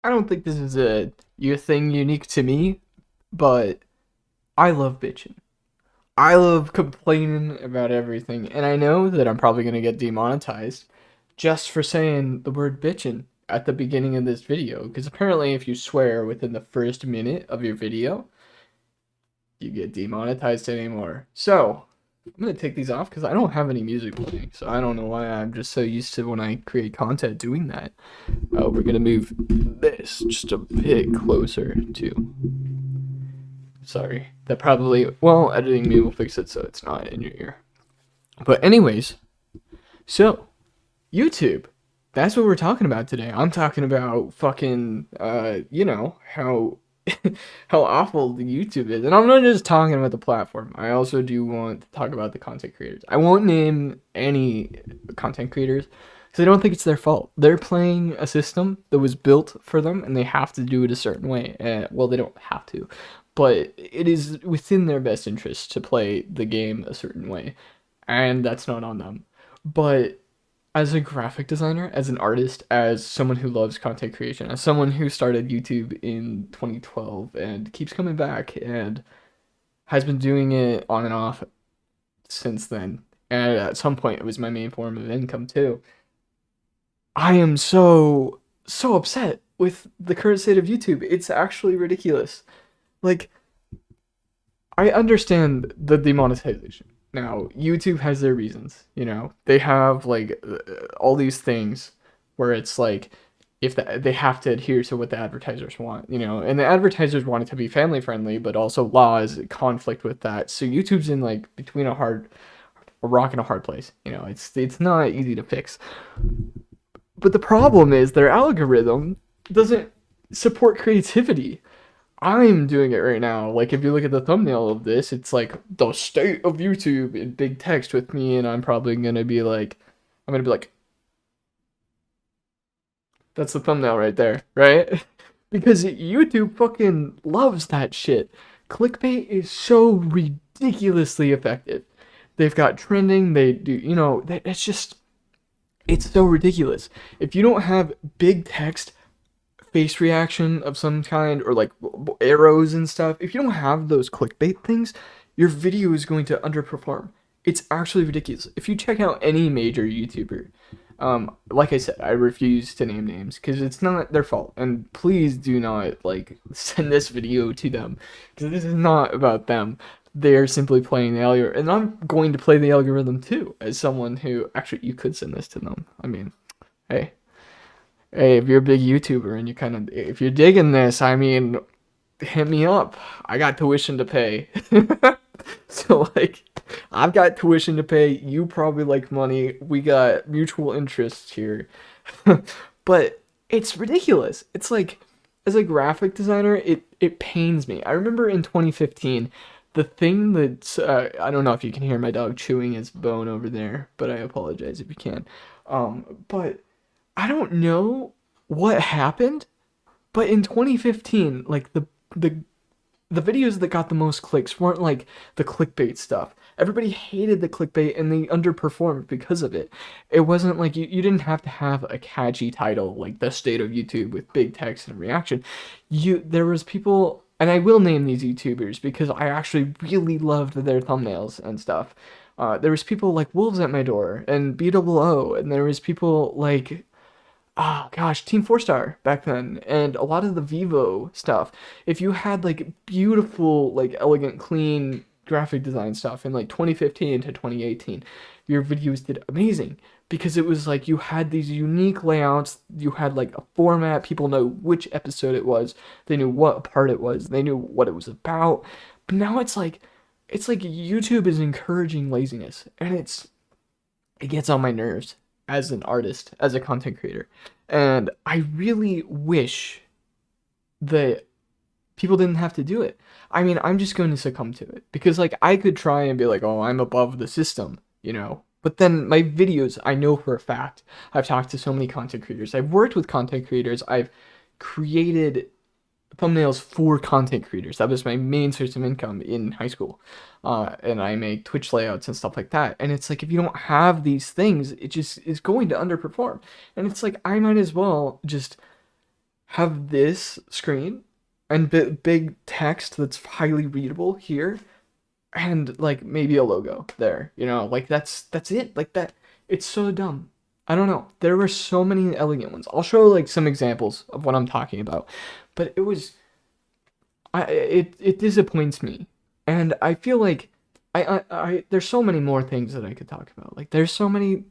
I don't think this is a thing unique to me, but I love bitching. I love complaining about everything, and I know that I'm probably gonna get demonetized just for saying the word bitching at the beginning of this video, because apparently if you swear within the first minute of your video, you get demonetized anymore. So, I'm gonna take these off because I don't have any music playing, so I don't know why I'm just so used to when I create content doing that. Oh, we're gonna move this just a bit closer to. Sorry, that probably, well, editing me will fix it so it's not in your ear. But anyways, so YouTube, that's what we're talking about today. I'm talking about fucking, how how awful the YouTube is, and I'm not just talking about the platform. I also do want to talk about the content creators. I won't name any content creators because I don't think it's their fault. They're playing a system that was built for them, and they have to do it a certain way. Well, they don't have to, but it is within their best interest to play the game a certain way, and that's not on them. But as a graphic designer, as an artist, as someone who loves content creation, as someone who started YouTube in 2012 and keeps coming back and has been doing it on and off since then, and at some point it was my main form of income too. I am so upset with the current state of YouTube. It's actually ridiculous. Like, I understand the demonetization. Now, YouTube has their reasons, They have like all these things where it's like if they have to adhere to what the advertisers want, and the advertisers want it to be family friendly, but also laws conflict with that. So YouTube's in like between a rock and a hard place. It's not easy to fix. But the problem is their algorithm doesn't support creativity. I'm doing it right now. Like, if you look at the thumbnail of this, it's like the state of YouTube in big text with me, and I'm probably gonna be like, that's the thumbnail right there, right? Because YouTube fucking loves that shit. Clickbait is so ridiculously effective. They've got trending, they do, it's just, it's so ridiculous. If you don't have big text, face reaction of some kind, or like arrows and stuff, if you don't have those clickbait things, your video is going to underperform. It's actually ridiculous. If you check out any major YouTuber, like I said, I refuse to name names because it's not their fault, and please do not like send this video to them because this is not about them. They're simply playing the algorithm, and I'm going to play the algorithm too as someone who actually, you could send this to them. I mean, hey, if you're a big YouTuber and if you're digging this, I mean, hit me up. I got tuition to pay. So, like, I've got tuition to pay. You probably like money. We got mutual interests here. But it's ridiculous. It's like, as a graphic designer, it pains me. I remember in 2015, the thing that, I don't know if you can hear my dog chewing his bone over there, but I apologize if you can. But I don't know what happened, but in 2015, like the videos that got the most clicks weren't like the clickbait stuff. Everybody hated the clickbait and they underperformed because of it. It wasn't like you didn't have to have a catchy title like the state of YouTube with big text and reaction. There was people, and I will name these YouTubers because I actually really loved their thumbnails and stuff. There was people like Wolves at My Door and BOO, and there was people like, oh gosh, Team 4 Star back then, and a lot of the Vivo stuff. If you had like beautiful, like elegant, clean graphic design stuff in like 2015 to 2018, your videos did amazing because it was like you had these unique layouts, you had like a format, people know which episode it was, they knew what part it was, they knew what it was about. But now it's like YouTube is encouraging laziness, and it gets on my nerves as an artist, as a content creator. And I really wish that people didn't have to do it. I mean, I'm just going to succumb to it because like I could try and be like, "Oh, I'm above the system," But then my videos, I know for a fact, I've talked to so many content creators. I've worked with content creators. I've created thumbnails for content creators. That was my main source of income in high school. And I make Twitch layouts and stuff like that. And it's like, if you don't have these things, it just is going to underperform. And it's like, I might as well just have this screen and big text that's highly readable here, and like maybe a logo there, like that's it. Like that, it's so dumb. I don't know. There were so many elegant ones. I'll show like some examples of what I'm talking about, but it disappoints me, and I feel like there's so many more things that I could talk about. Like there's so many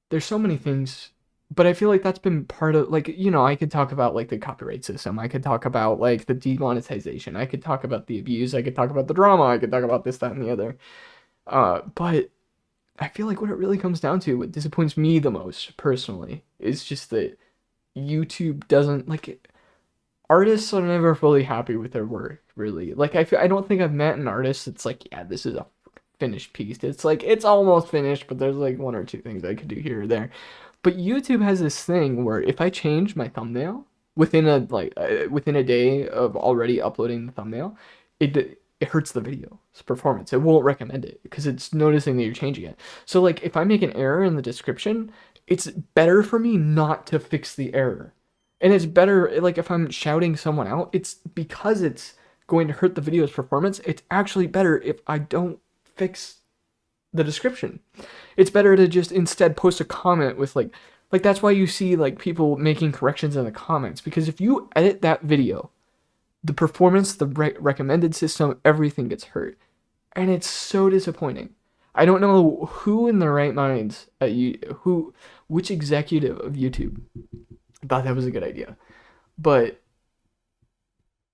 things, but I feel like that's been part of, like, I could talk about like the copyright system. I could talk about like the demonetization. I could talk about the abuse. I could talk about the drama. I could talk about this, that, and the other. But I feel like what it really comes down to, what disappoints me the most personally, is just that YouTube doesn't like artists are never fully happy with their work, really. Like I don't think I've met an artist that's like, yeah, this is a finished piece. It's like it's almost finished, but there's like one or two things I could do here or there. But YouTube has this thing where if I change my thumbnail within a day of already uploading the thumbnail, it hurts the video's performance. It won't recommend it because it's noticing that you're changing it. So like if I make an error in the description, it's better for me not to fix the error. And it's better, like, if I'm shouting someone out, it's because it's going to hurt the video's performance. It's actually better if I don't fix the description. It's better to just instead post a comment with like that's why you see like people making corrections in the comments, because if you edit that video, the performance, the recommended system, everything gets hurt. And it's so disappointing. I don't know who in their right minds at which executive of YouTube thought that was a good idea. But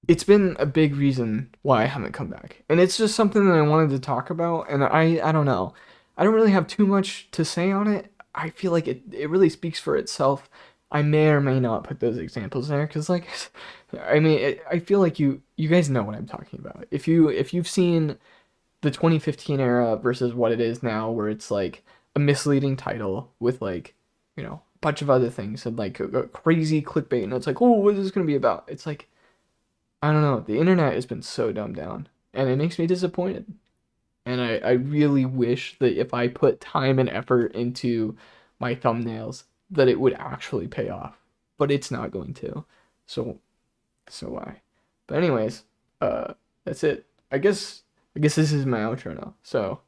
it's been a big reason why I haven't come back. And it's just something that I wanted to talk about, and I don't know. I don't really have too much to say on it. I feel like it really speaks for itself. I may or may not put those examples there because, like, I mean, I feel like you guys know what I'm talking about. If you've seen the 2015 era versus what it is now, where it's like a misleading title with like, a bunch of other things and like a crazy clickbait, and it's like, oh, what is this gonna be about? It's like, I don't know. The internet has been so dumbed down, and it makes me disappointed. And I really wish that if I put time and effort into my thumbnails, that it would actually pay off. But it's not going to. So why? But anyways, that's it. I guess this is my outro now. So